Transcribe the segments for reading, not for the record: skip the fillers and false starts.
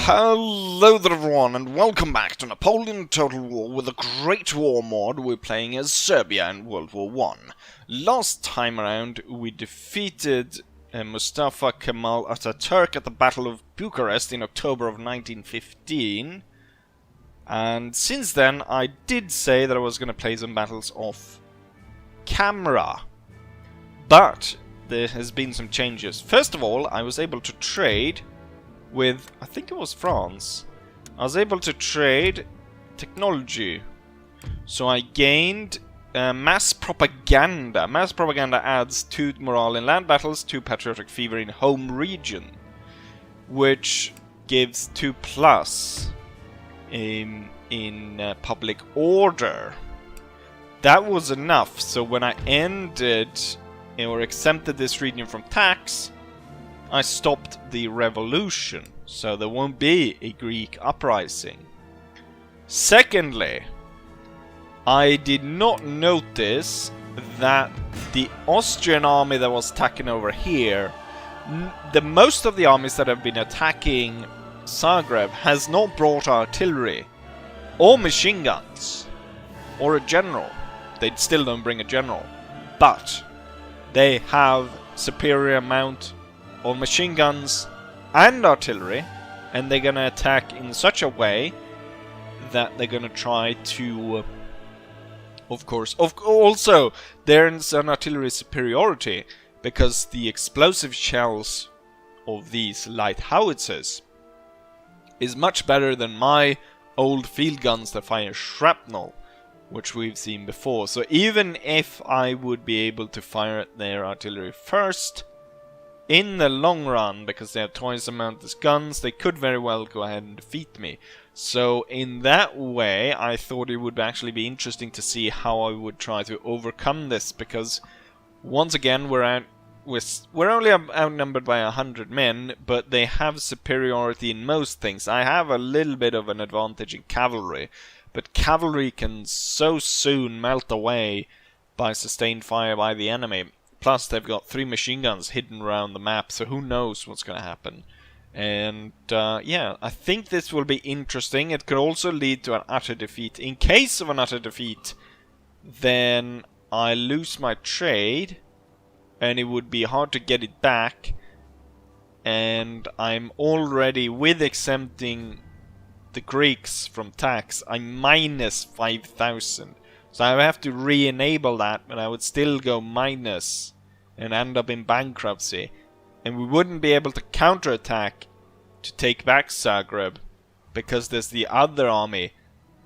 Hello there everyone, and welcome back to Napoleon Total War with the Great War mod. We're playing as Serbia in World War One. Last time around we defeated Mustafa Kemal Ataturk at the Battle of Bucharest in October of 1915. And since then I did say that I was going to play some battles off camera. But there has been some changes. First of all, I was able to trade with, I think it was France. I was able to trade technology. So I gained mass propaganda. Mass propaganda adds 2 morale in land battles, 2 patriotic fever in home region, which gives 2+ in public order. That was enough. So when I ended or exempted this region from tax, I stopped the revolution, so there won't be a Greek uprising. Secondly, I did not notice that the Austrian army that was attacking over here, most of the armies that have been attacking Zagreb has not brought artillery or machine guns or a general. They still don't bring a general, but they have superior amount of machine guns and artillery, and they're gonna attack in such a way that they're gonna try to, of course, also there's an artillery superiority because the explosive shells of these light howitzers is much better than my old field guns that fire shrapnel, which we've seen before. So even if I would be able to fire at their artillery first, in the long run, because they have twice the amount as guns, they could very well go ahead and defeat me. So in that way, I thought it would actually be interesting to see how I would try to overcome this, because once again we're only outnumbered by 100 men, but they have superiority in most things. I have a little bit of an advantage in cavalry, but cavalry can so soon melt away by sustained fire by the enemy. Plus, they've got 3 machine guns hidden around the map, so who knows what's going to happen. And, yeah, I think this will be interesting. It could also lead to an utter defeat. In case of an utter defeat, then I lose my trade, and it would be hard to get it back. And I'm already, with exempting the Greeks from tax, I'm minus 5,000. So I have to re-enable that, but I would still go minus and end up in bankruptcy. And we wouldn't be able to counterattack to take back Zagreb, because there's the other army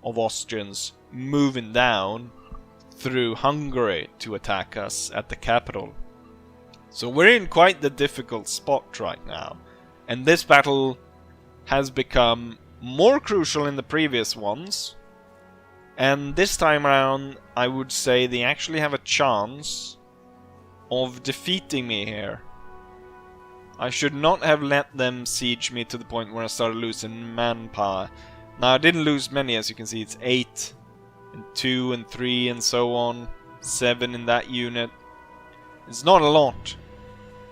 of Austrians moving down through Hungary to attack us at the capital. So we're in quite the difficult spot right now. And this battle has become more crucial in the previous ones. And this time around, I would say they actually have a chance of defeating me here. I should not have let them siege me to the point where I started losing manpower. Now, I didn't lose many, as you can see. It's 8, and 2, and 3, and so on. 7 in that unit. It's not a lot,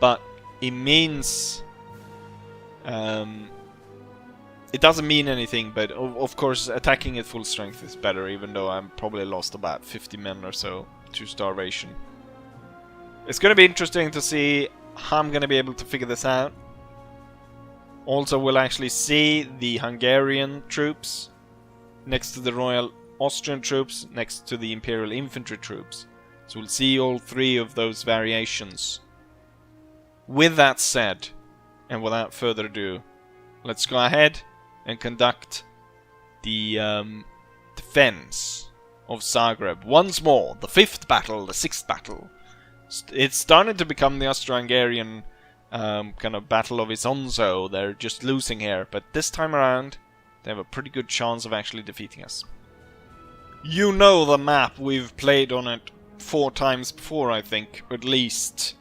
but it means... it doesn't mean anything, but of course attacking at full strength is better, even though I'm probably lost about 50 men or so to starvation. It's going to be interesting to see how I'm going to be able to figure this out. Also, we'll actually see the Hungarian troops next to the Royal Austrian troops, next to the Imperial Infantry troops. So we'll see all 3 of those variations. With that said, and without further ado, let's go ahead and conduct the defense of Zagreb once more. The 5th battle, the 6th battle. It's starting to become the Austro-Hungarian kind of battle of its own, so they're just losing here. But this time around, they have a pretty good chance of actually defeating us. You know the map, we've played on it 4 times before, I think, at least.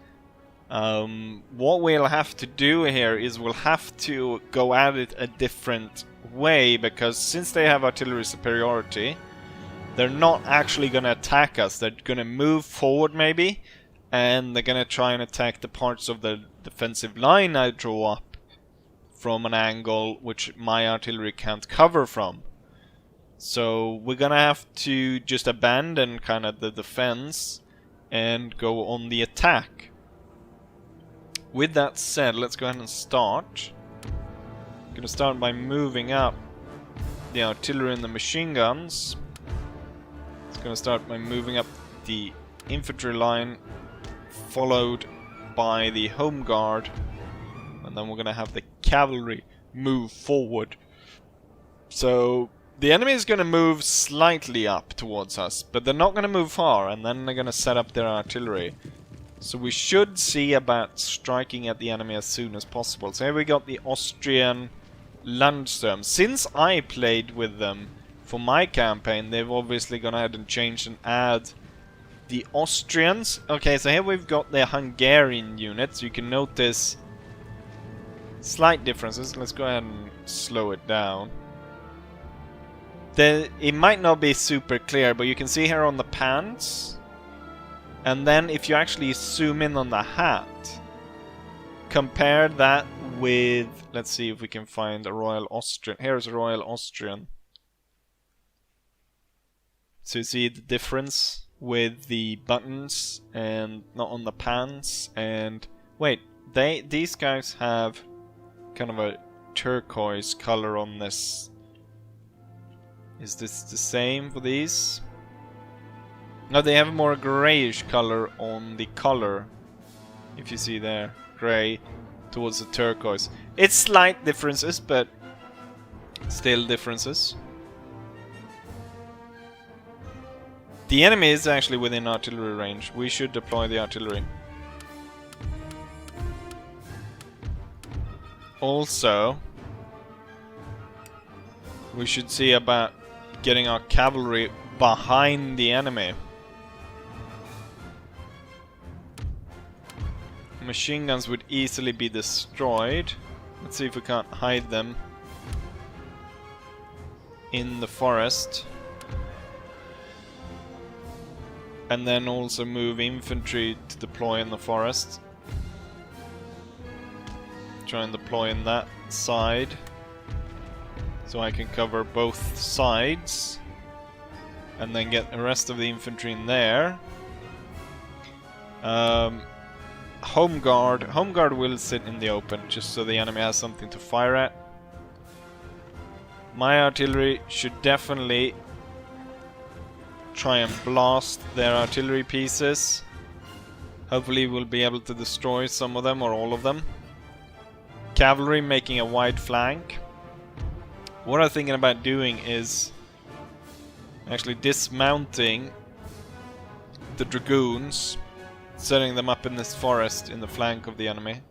What we'll have to do here is we'll have to go at it a different way, because since they have artillery superiority, they're not actually going to attack us. They're going to move forward maybe, and they're going to try and attack the parts of the defensive line I draw up from an angle which my artillery can't cover from. So we're gonna have to just abandon kind of the defense and go on the attack. With that said, let's go ahead and start. I'm gonna start by moving up the artillery and the machine guns. It's gonna start by moving up the infantry line, followed by the home guard, and then we're gonna have the cavalry move forward. So the enemy is gonna move slightly up towards us, but they're not gonna move far, and then they're gonna set up their artillery. So we should see about striking at the enemy as soon as possible. So here we got the Austrian Landsturm. Since I played with them for my campaign, they've obviously gone ahead and changed and add the Austrians. Okay, so here we've got the Hungarian units. You can notice slight differences. Let's go ahead and slow it down. It might not be super clear, but you can see here on the pants. And then if you actually zoom in on the hat, compare that with, let's see if we can find a Royal Austrian. Here's a Royal Austrian. So you see the difference with the buttons and not on the pants. And wait, these guys have kind of a turquoise color on this. Is this the same for these? No, they have a more grayish color on the collar. If you see there, gray towards the turquoise. It's slight differences, but still differences. The enemy is actually within artillery range. We should deploy the artillery. Also, we should see about getting our cavalry behind the enemy. Machine guns would easily be destroyed. Let's see if we can't hide them in the forest. And then also move infantry to deploy in the forest. Try and deploy in that side, so I can cover both sides. And then get the rest of the infantry in there. Home guard will sit in the open, just so the enemy has something to fire at. My artillery should definitely try and blast their artillery pieces. Hopefully we'll be able to destroy some of them or all of them. Cavalry making a wide flank. What I'm thinking about doing is actually dismounting the dragoons, setting them up in this forest in the flank of the enemy.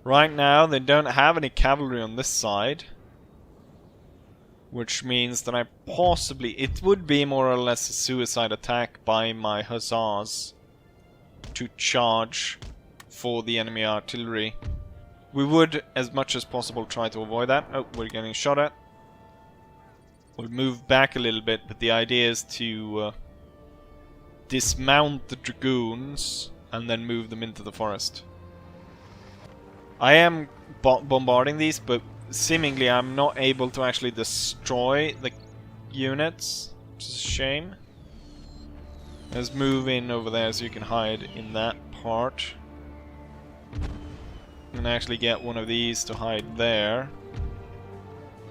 Right now they don't have any cavalry on this side, which means that it would be more or less a suicide attack by my hussars to charge for the enemy artillery. We would, as much as possible, try to avoid that. Oh, we're getting shot at. We'll move back a little bit, but the idea is to dismount the dragoons and then move them into the forest. I am bombarding these, but seemingly I'm not able to actually destroy the units, which is a shame. Let's move in over there so you can hide in that part. And actually get one of these to hide there.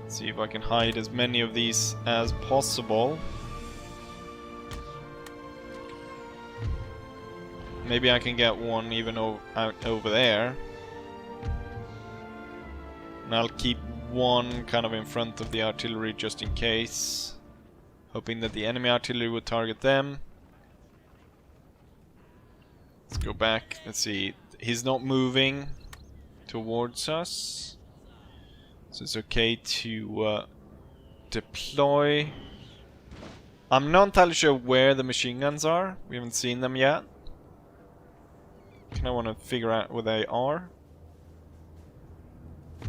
Let's see if I can hide as many of these as possible. Maybe I can get one even out over there. And I'll keep one kind of in front of the artillery just in case. Hoping that the enemy artillery would target them. Let's go back. Let's see. He's not moving towards us. So it's okay to deploy. I'm not entirely sure where the machine guns are. We haven't seen them yet. I want to figure out where they are.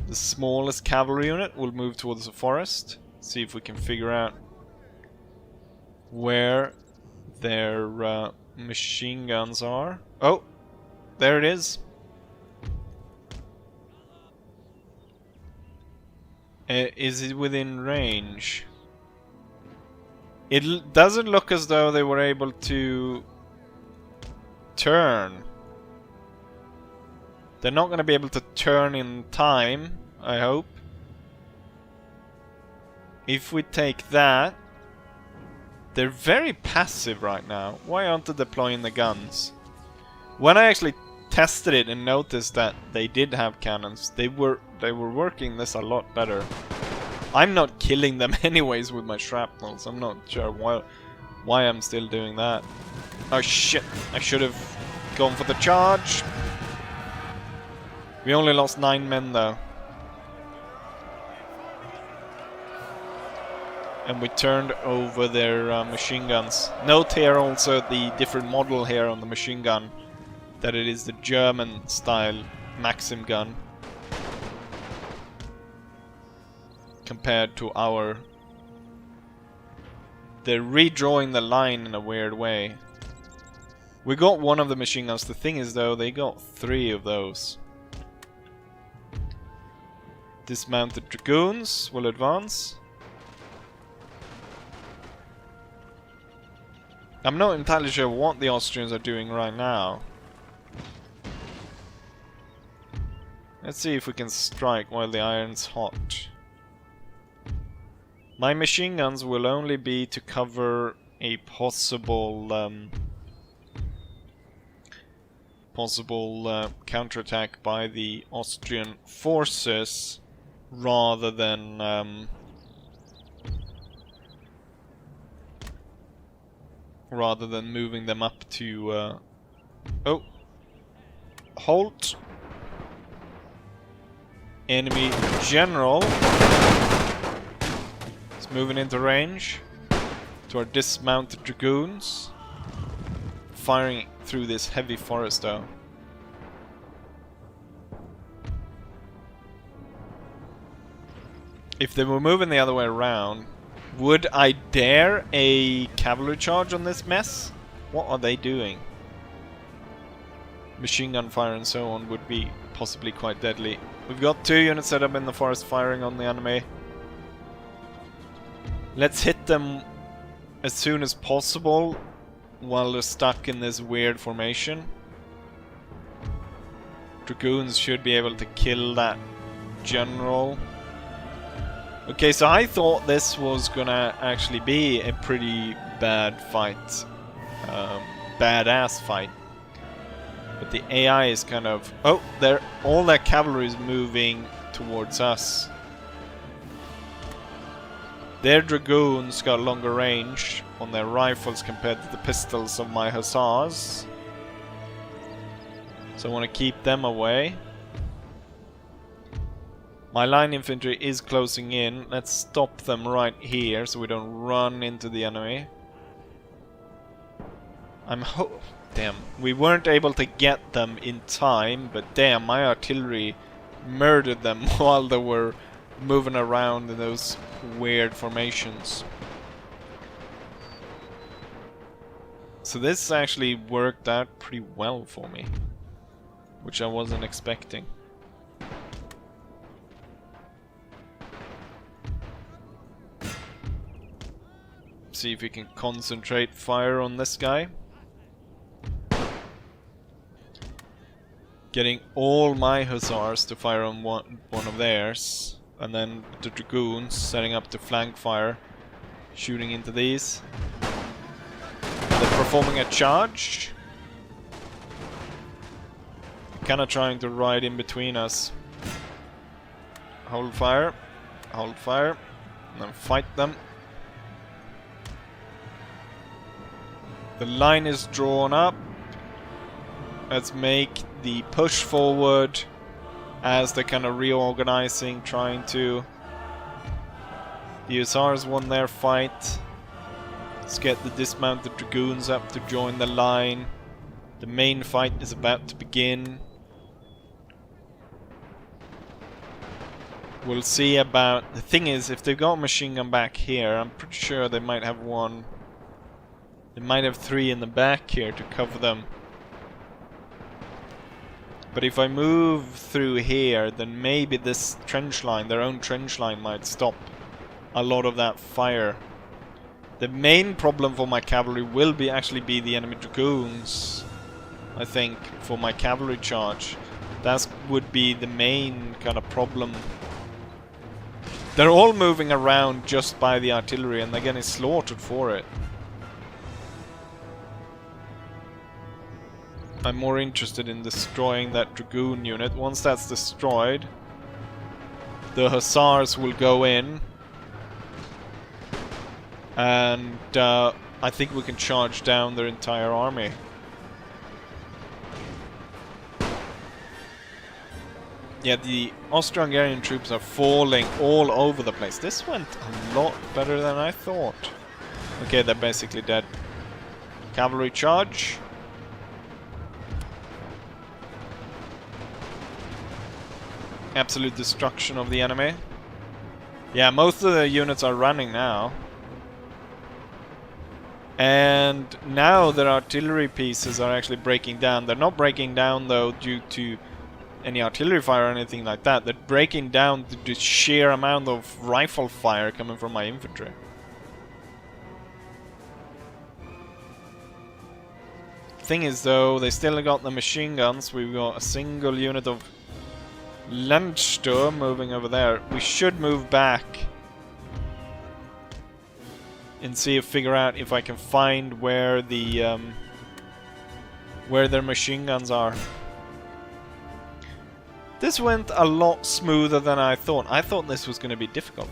The smallest cavalry unit will move towards the forest. See if we can figure out where their machine guns are. Oh, there it is. Is it within range? It doesn't look as though they were able to turn. They're not going to be able to turn in time, I hope. If we take that, they're very passive right now. Why aren't they deploying the guns? When I actually tested it and noticed that they did have cannons, they were working this a lot better. I'm not killing them anyways with my shrapnels. I'm not sure why I'm still doing that. Oh shit, I should have gone for the charge. We only lost 9 men though. And we turned over their machine guns. Note here also the different model here on the machine gun. That it is the German style Maxim gun. Compared to our... They're redrawing the line in a weird way. We got one of the machine guns. The thing is though, they got 3 of those. Dismounted dragoons will advance. I'm not entirely sure what the Austrians are doing right now. Let's see if we can strike while the iron's hot. My machine guns will only be to cover a possible counterattack by the Austrian forces, rather than moving them up to oh, halt. Enemy general is moving into range to our dismounted dragoons, firing through this heavy forest though. If they were moving the other way around, would I dare a cavalry charge on this mess? What are they doing? Machine gun fire and so on would be possibly quite deadly. We've got 2 units set up in the forest firing on the enemy. Let's hit them as soon as possible while they're stuck in this weird formation. Dragoons should be able to kill that general. Okay, so I thought this was gonna actually be a pretty bad fight. Badass fight. But the AI is kind of... Oh, all their cavalry is moving towards us. Their dragoons got longer range on their rifles compared to the pistols of my hussars. So I want to keep them away. My line infantry is closing in. Let's stop them right here so we don't run into the enemy. Damn, we weren't able to get them in time, but damn, my artillery murdered them while they were moving around in those weird formations. So this actually worked out pretty well for me, which I wasn't expecting. See if we can concentrate fire on this guy. Getting all my hussars to fire on one of theirs, and then the dragoons setting up to flank fire, shooting into these. They're performing a charge. Kinda trying to ride in between us. Hold fire, and then fight them. The line is drawn up. Let's make the push forward as they're kind of reorganizing, trying to... The Hussars won their fight. Let's get the dismounted dragoons up to join the line. The main fight is about to begin. We'll see about... The thing is, if they've got a machine gun back here, I'm pretty sure they might have one... They might have 3 in the back here to cover them. But if I move through here, then maybe this trench line, their own trench line, might stop a lot of that fire. The main problem for my cavalry will be actually be the enemy dragoons, I think, for my cavalry charge. That would be the main kind of problem. They're all moving around just by the artillery and they're getting slaughtered for it. I'm more interested in destroying that dragoon unit. Once that's destroyed, the hussars will go in. And I think we can charge down their entire army. Yeah, the Austro-Hungarian troops are falling all over the place. This went a lot better than I thought. Okay, they're basically dead. Cavalry charge. Absolute destruction of the enemy. Yeah, most of the units are running now. And now their artillery pieces are actually breaking down. They're not breaking down though due to any artillery fire or anything like that. They're breaking down to the sheer amount of rifle fire coming from my infantry. Thing is though, they still got the machine guns. We've got a single unit of Landsturm moving over there. We should move back and figure out if I can find where the where their machine guns are. This went a lot smoother than I thought. I thought this was going to be difficult.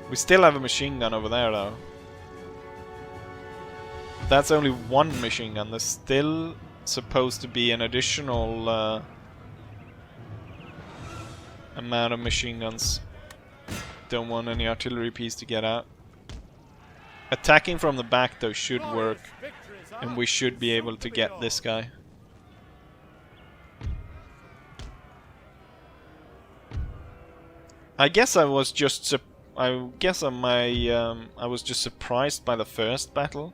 We still have a machine gun over there though. That's only one machine gun. There's still supposed to be an additional amount of machine guns. Don't want any artillery piece to get out. Attacking from the back though should work, and we should be able to get this guy. I guess I was just surprised by the first battle,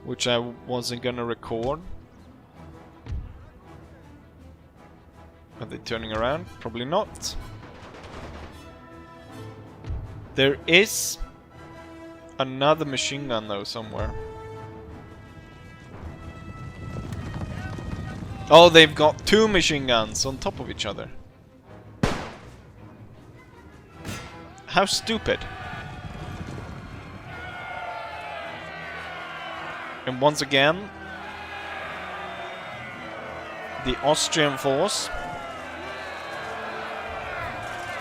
which I wasn't gonna record. Are they turning around? Probably not. There is another machine gun though somewhere. Oh, they've got two machine guns on top of each other. How stupid. And once again, the Austrian force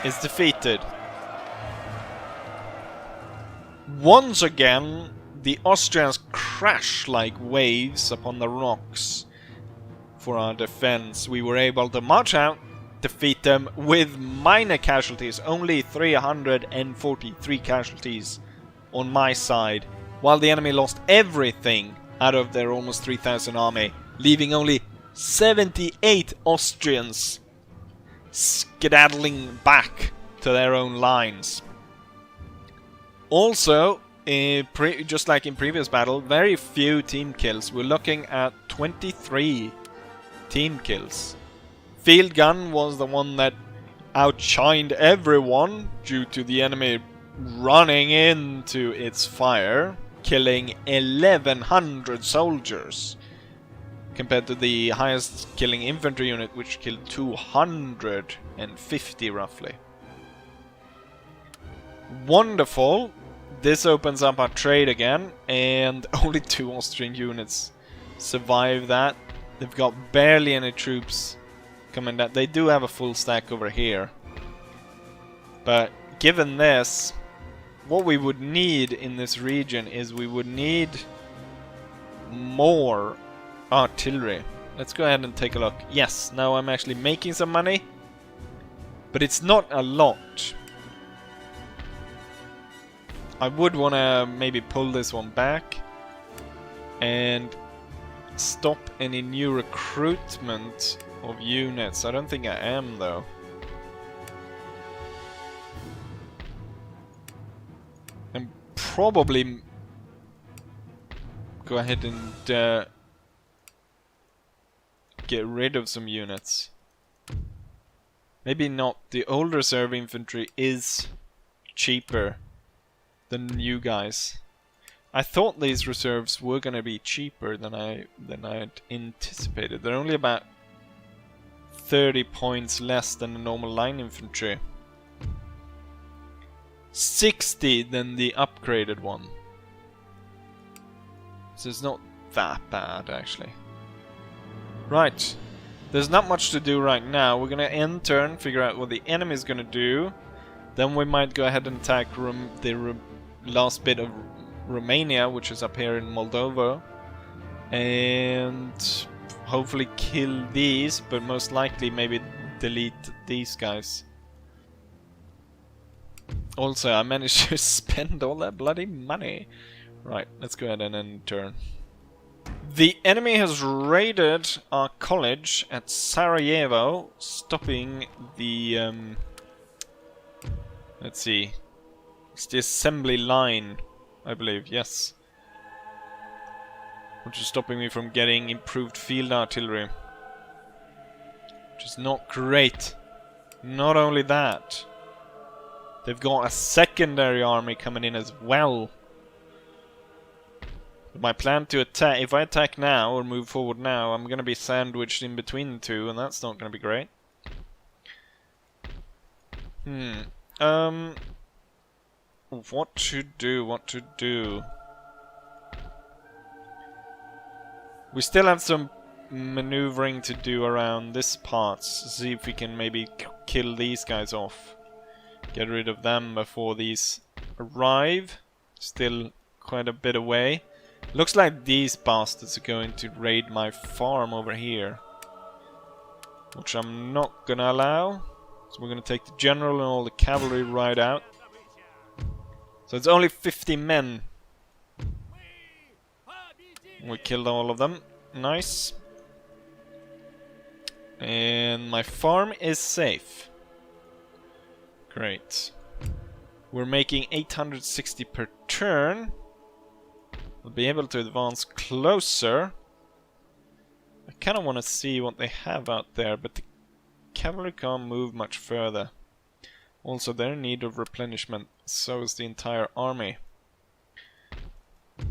is defeated. Once again, the Austrians crash like waves upon the rocks for our defense. We were able to march out, defeat them with minor casualties, only 343 casualties on my side, while the enemy lost everything out of their almost 3,000 army, leaving only 78 Austrians skedaddling back to their own lines. Also, just like in previous battle, very few team kills. We're looking at 23 team kills. Field gun was the one that outshined everyone due to the enemy running into its fire, killing 1,100 soldiers, compared to the highest killing infantry unit, which killed 250 roughly. Wonderful. This opens up our trade again, and only 2 Austrian units survive that. They've got barely any troops coming down. They do have a full stack over here. But given this, what we would need in this region is we would need more artillery. Let's go ahead and take a look. Yes, now I'm actually making some money, but it's not a lot. I would want to maybe pull this one back and stop any new recruitment of units. I don't think I am though. And probably go ahead and get rid of some units. Maybe not. The old reserve infantry is cheaper than you guys. I thought these reserves were gonna be cheaper than I had anticipated. They're only about 30 points less than the normal line infantry. 60 than the upgraded one. So it's not that bad actually. Right. There's not much to do right now. We're gonna end turn, figure out what the enemy's gonna do. Then we might go ahead and attack the last bit of Romania, which is up here in Moldova. And hopefully kill these, but most likely maybe delete these guys. Also, I managed to spend all that bloody money. Right, let's go ahead and end turn. The enemy has raided our college at Sarajevo, stopping the, let's see, it's the assembly line, I believe, yes. Which is stopping me from getting improved field artillery. Which is not great. Not only that, they've got a secondary army coming in as well. My plan to attack, if I attack now or move forward now, I'm gonna be sandwiched in between the two, and that's not gonna be great. What to do? We still have some maneuvering to do around this part. See if we can maybe kill these guys off. Get rid of them before these arrive. Still quite a bit away. Looks like these bastards are going to raid my farm over here. Which I'm not gonna allow. So we're gonna take the general and all the cavalry right out. So it's only 50 men. We killed all of them. Nice. And my farm is safe. Great. We're making 860 per turn. We'll be able to advance closer. I kind of want to see what they have out there, but the cavalry can't move much further. Also, they're in need of replenishment, so is the entire army.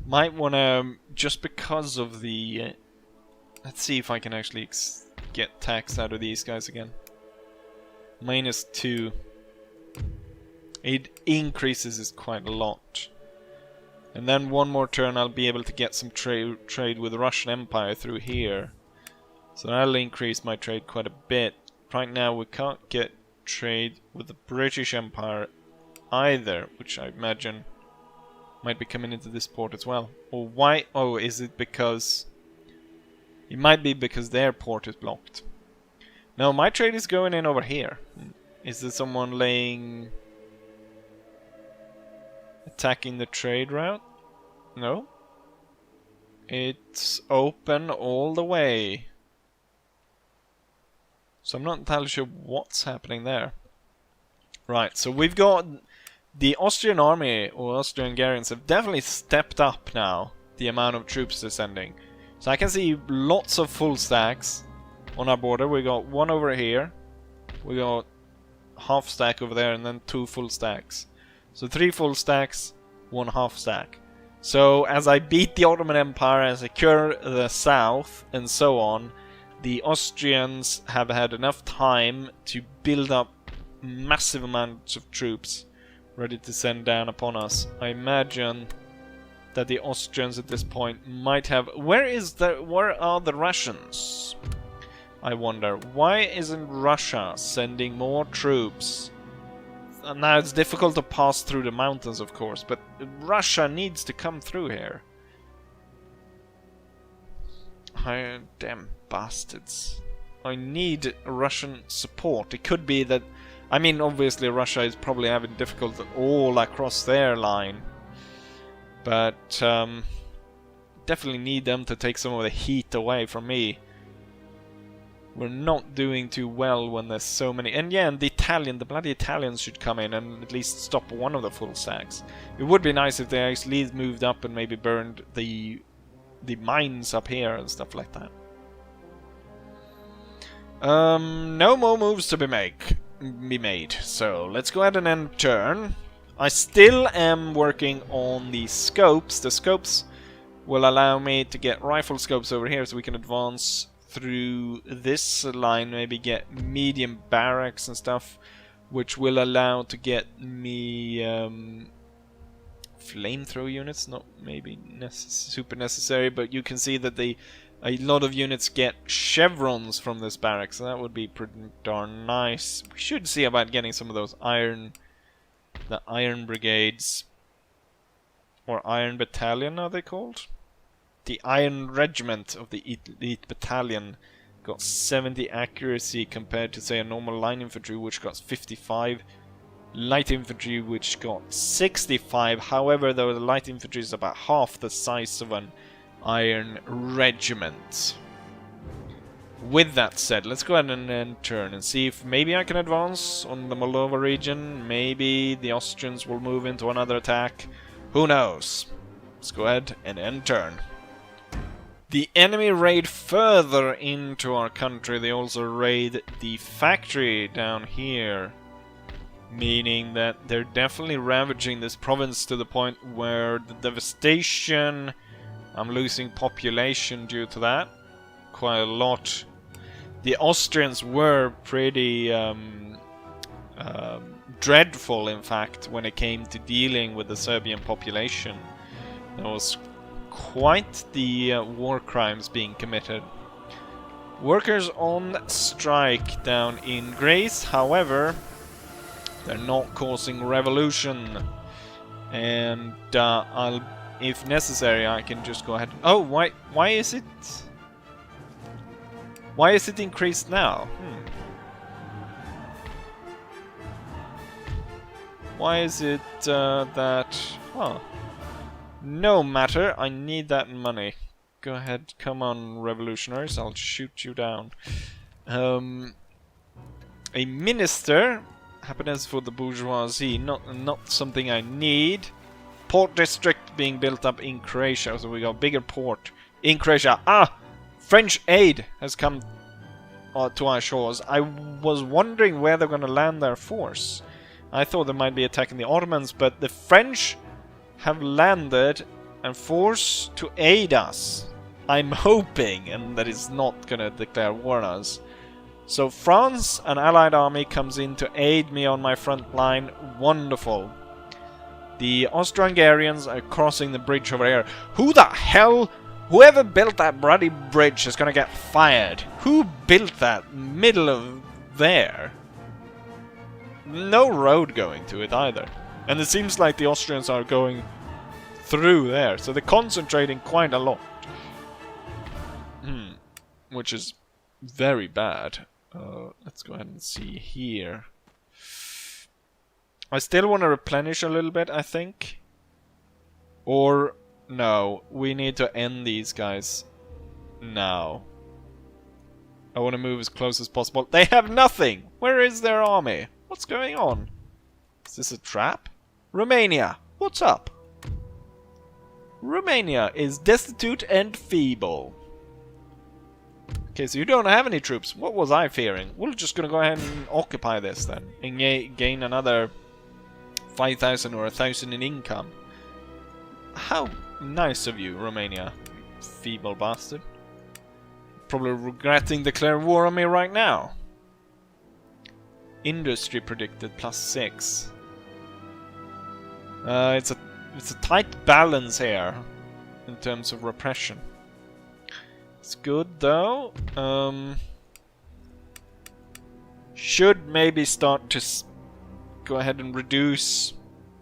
Might want to, just because of the... let's see if I can actually get tax out of these guys again. -2. It increases it quite a lot. And then one more turn I'll be able to get some trade with the Russian Empire through here. So that'll increase my trade quite a bit. Right now we can't get trade with the British Empire either, which I imagine might be coming into this port as well. Or why? Oh, is it because... it might be because their port is blocked. No, my trade is going in over here. Is there someone laying... attacking the trade route? No. It's open all the way. So I'm not entirely sure what's happening there. Right, so we've got the Austrian army, or Austro-Hungarians, have definitely stepped up now, the amount of troops they're sending. So I can see lots of full stacks on our border. We got one over here, we got half stack over there, and then 2 full stacks. So 3 full stacks, 1 half stack. So as I beat the Ottoman Empire and secure the south and so on, the Austrians have had enough time to build up massive amounts of troops ready to send down upon us. I imagine that the Austrians at this point might have... where are the Russians? I wonder. Why isn't Russia sending more troops? Now it's difficult to pass through the mountains, of course, but Russia needs to come through here. Damn bastards. I need Russian support. It could be that... I mean, obviously Russia is probably having difficulty all across their line. But definitely need them to take some of the heat away from me. We're not doing too well when there's so many... and yeah, and the bloody Italians should come in and at least stop one of the full stacks. It would be nice if they actually moved up and maybe burned the mines up here and stuff like that. No more moves to be made. So let's go ahead and end turn. I still am working on the scopes. The scopes will allow me to get rifle scopes over here so we can advance through this line, maybe get medium barracks and stuff, which will allow to get me flamethrower units, not maybe super necessary, but you can see that a lot of units get chevrons from this barrack, so that would be pretty darn nice. We should see about getting some of those iron brigades, or iron battalion are they called? The iron regiment of the elite battalion got 70 accuracy compared to say a normal line infantry which got 55. Light infantry which got 65. However, though, the light infantry is about half the size of an iron regiment. With that said, let's go ahead and end turn and see if maybe I can advance on the Moldova region. Maybe the Austrians will move into another attack. Who knows? Let's go ahead and end turn. The enemy raid further into our country. They also raid the factory down here, meaning that they're definitely ravaging this province to the point where the devastation, I'm losing population due to that, quite a lot. The Austrians were pretty dreadful, in fact, when it came to dealing with the Serbian population. There was quite the war crimes being committed. Workers on strike down in Greece, however, they're not causing revolution, and I'll, if necessary, I can just go ahead. Oh, why is it? Why is it increased now? Why is it that? Huh. No matter. I need that money. Go ahead, come on, revolutionaries. I'll shoot you down. A minister. Happiness for the bourgeoisie, not something I need. Port district being built up in Croatia, so we got bigger port in Croatia. Ah, French aid has come to our shores. I was wondering where they're going to land their force. I thought they might be attacking the Ottomans, but the French have landed and forced to aid us. I'm hoping, and that is not going to declare war on us. So France, an allied army, comes in to aid me on my front line. Wonderful. The Austro-Hungarians are crossing the bridge over here. Who the hell? Whoever built that bloody bridge is gonna get fired. Who built that middle of there? No road going to it either. And it seems like the Austrians are going through there. So they're concentrating quite a lot. Which is very bad. Let's go ahead and see here. I still want to replenish a little bit, I think. Or, no, we need to end these guys now. I want to move as close as possible. They have nothing! Where is their army? What's going on? Is this a trap? Romania, what's up? Romania is destitute and feeble. Okay, so you don't have any troops. What was I fearing? We're just gonna go ahead and occupy this then. And gain another 5,000 or 1,000 in income. How nice of you, Romania. Feeble bastard. Probably regretting declaring war on me right now. Industry predicted +6. It's a tight balance here in terms of repression. It's good though. Should maybe start to go ahead and reduce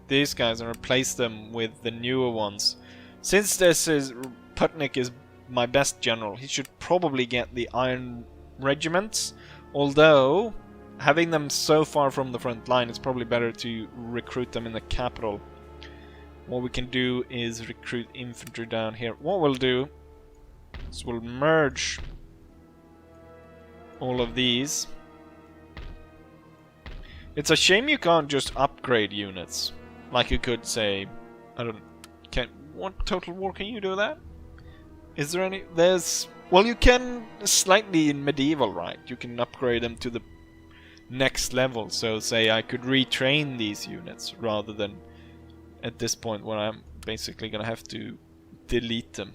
these guys and replace them with the newer ones. Since this is Putnik is my best general, he should probably get the Iron Regiments. Although having them so far from the front line, it's probably better to recruit them in the capital. What we can do is recruit infantry down here. What we'll do is we'll merge all of these. It's a shame you can't just upgrade units. Like you could say, I don't... What Total War, can you do that? Is there any... There's Well, you can slightly in medieval, right? You can upgrade them to the next level. So say I could retrain these units rather than at this point where I'm basically gonna have to delete them.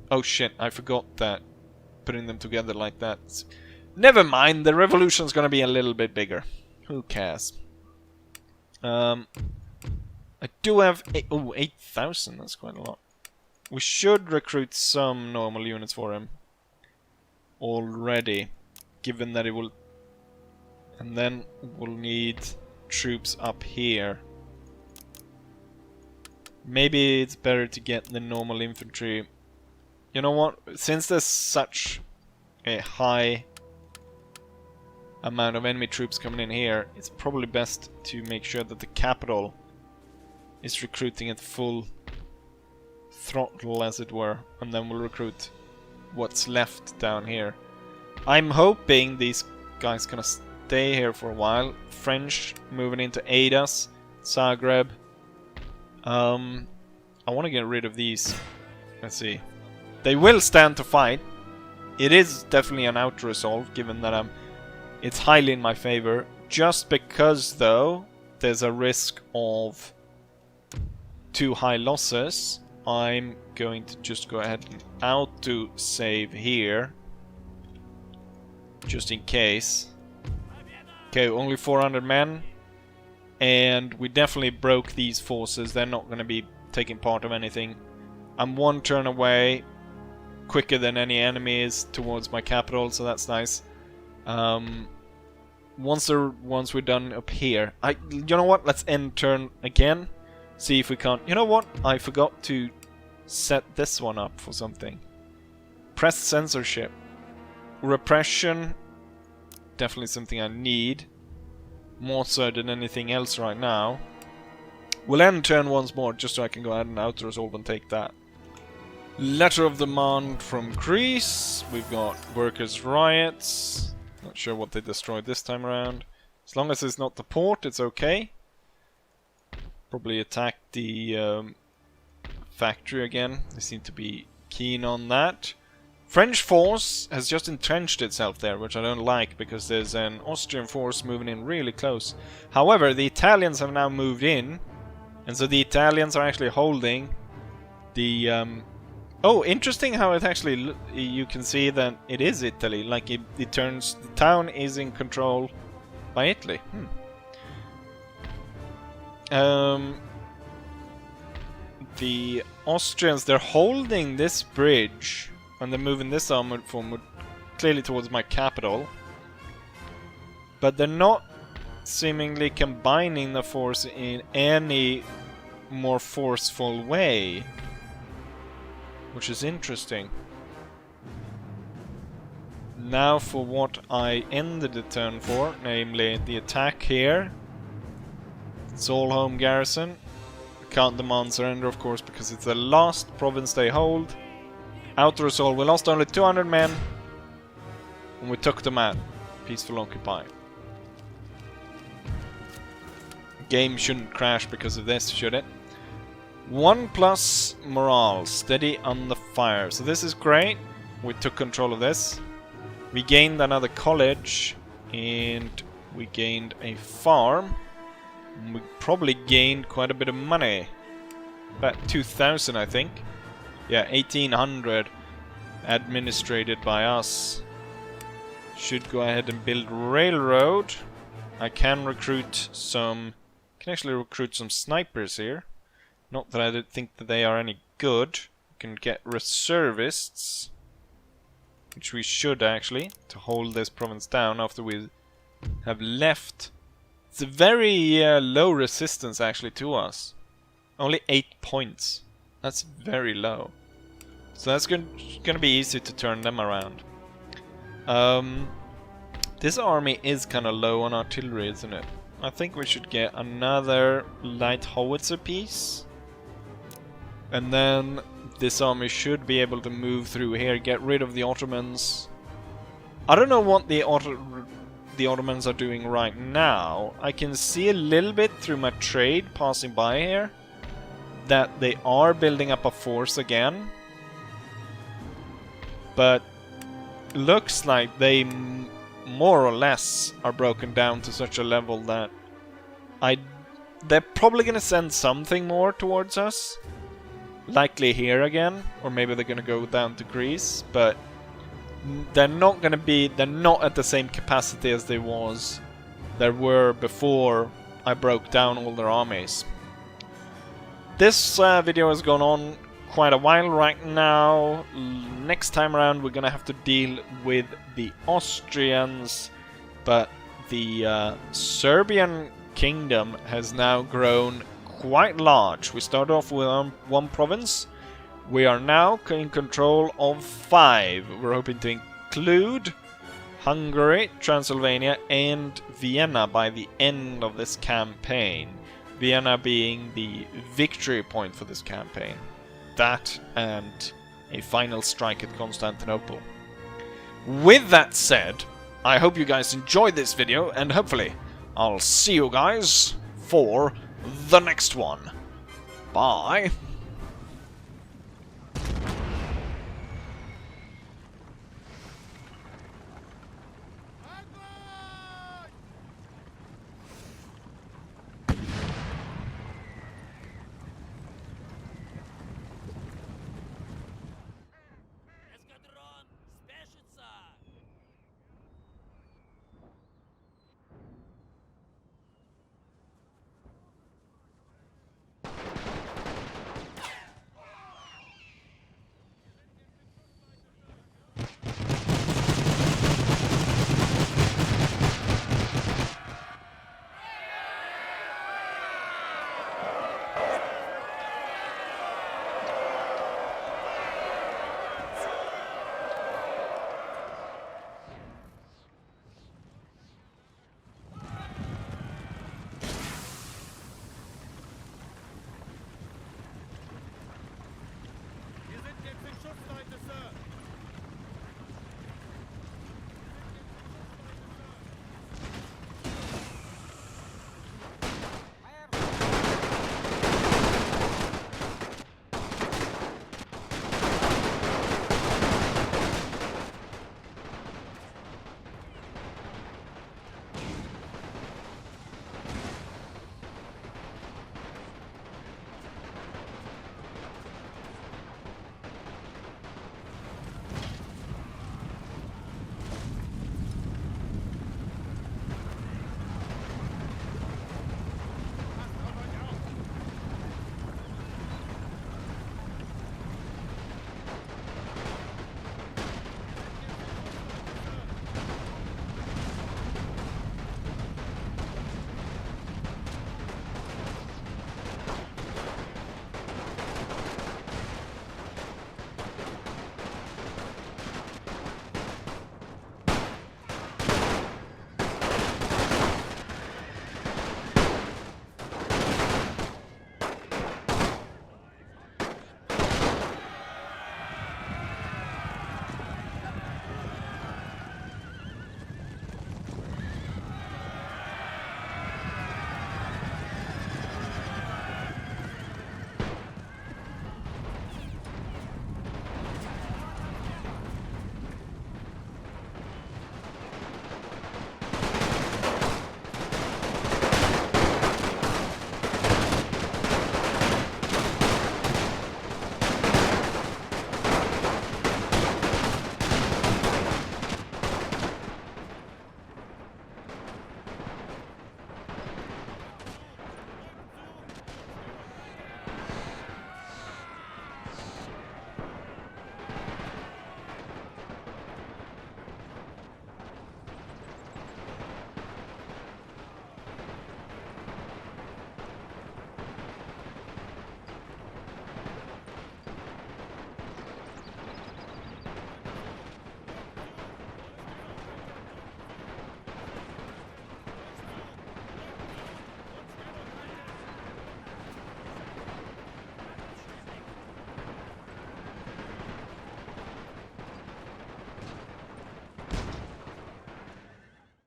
Oh shit, I forgot that putting them together like that. Never mind, the revolution's gonna be a little bit bigger. Who cares? I do have 8,000, that's quite a lot. We should recruit some normal units for him already, given that it will... And then we'll need troops up here. Maybe it's better to get the normal infantry. You know what? Since there's such a high amount of enemy troops coming in here, it's probably best to make sure that the capital is recruiting at full throttle, as it were, and then we'll recruit what's left down here. I'm hoping these guys gonna stay here for a while. French moving in to aid us. Zagreb. I want to get rid of these. Let's see. They will stand to fight. It is definitely an out-resolve, given that it's highly in my favor. Just because, though, there's a risk of too high losses, I'm going to just go ahead and auto-save here. Just in case. Okay, only 400 men. And we definitely broke these forces. They're not going to be taking part of anything. I'm one turn away. Quicker than any enemy is towards my capital, so that's nice. Once we're done up here, you know what? Let's end turn again. See if we can't. You know what? I forgot to set this one up for something. Press censorship, repression. Definitely something I need more so than anything else right now. We'll end turn once more, just so I can go ahead and auto-resolve and take that. Letter of demand from Greece. We've got workers' riots. Not sure what they destroyed this time around. As long as it's not the port, it's okay. Probably attack the factory again. They seem to be keen on that. French force has just entrenched itself there, which I don't like, because there's an Austrian force moving in really close. However, the Italians have now moved in, and so the Italians are actually holding the... Oh, interesting how it actually... You can see that it is Italy. Like, it turns... The town is in control by Italy. The Austrians, they're holding this bridge, and they're moving this armored forward clearly towards my capital. But they're not seemingly combining the force in any more forceful way, which is interesting. Now for what I ended the turn for, namely the attack here. It's all home garrison. Can't demand surrender, of course, because it's the last province they hold. Auto-resolve. We lost only 200 men, and we took them out. Peaceful occupy. Game shouldn't crash because of this, should it? 1+ morale, steady under fire. So this is great. We took control of this. We gained another college, and we gained a farm. And we probably gained quite a bit of money. About 2,000, I think. Yeah, 1,800 administrated by us. Should go ahead and build railroad. I can recruit some... Can actually recruit some snipers here. Not that I don't think that they are any good. We can get reservists, which we should actually, to hold this province down after we have left. It's a very low resistance actually to us. Only 8 points. That's very low. So that's gonna be easy to turn them around. This army is kind of low on artillery, isn't it? I think we should get another light howitzer piece. And then this army should be able to move through here, get rid of the Ottomans. I don't know what the Ottomans are doing right now. I can see a little bit through my trade passing by here that they are building up a force again. but looks like they more or less are broken down to such a level that they're probably gonna send something more towards us. Likely here again, or maybe they're gonna go down to Greece, but they're not at the same capacity as there were before I broke down all their armies. This video has gone on quite a while right now. Next time around we're gonna have to deal with the Austrians, but the Serbian kingdom has now grown quite large. We started off with one province. We are now in control of 5. We're hoping to include Hungary, Transylvania, and Vienna by the end of this campaign. Vienna being the victory point for this campaign. That and a final strike at Constantinople. With that said, I hope you guys enjoyed this video, and hopefully I'll see you guys for the next one. Bye!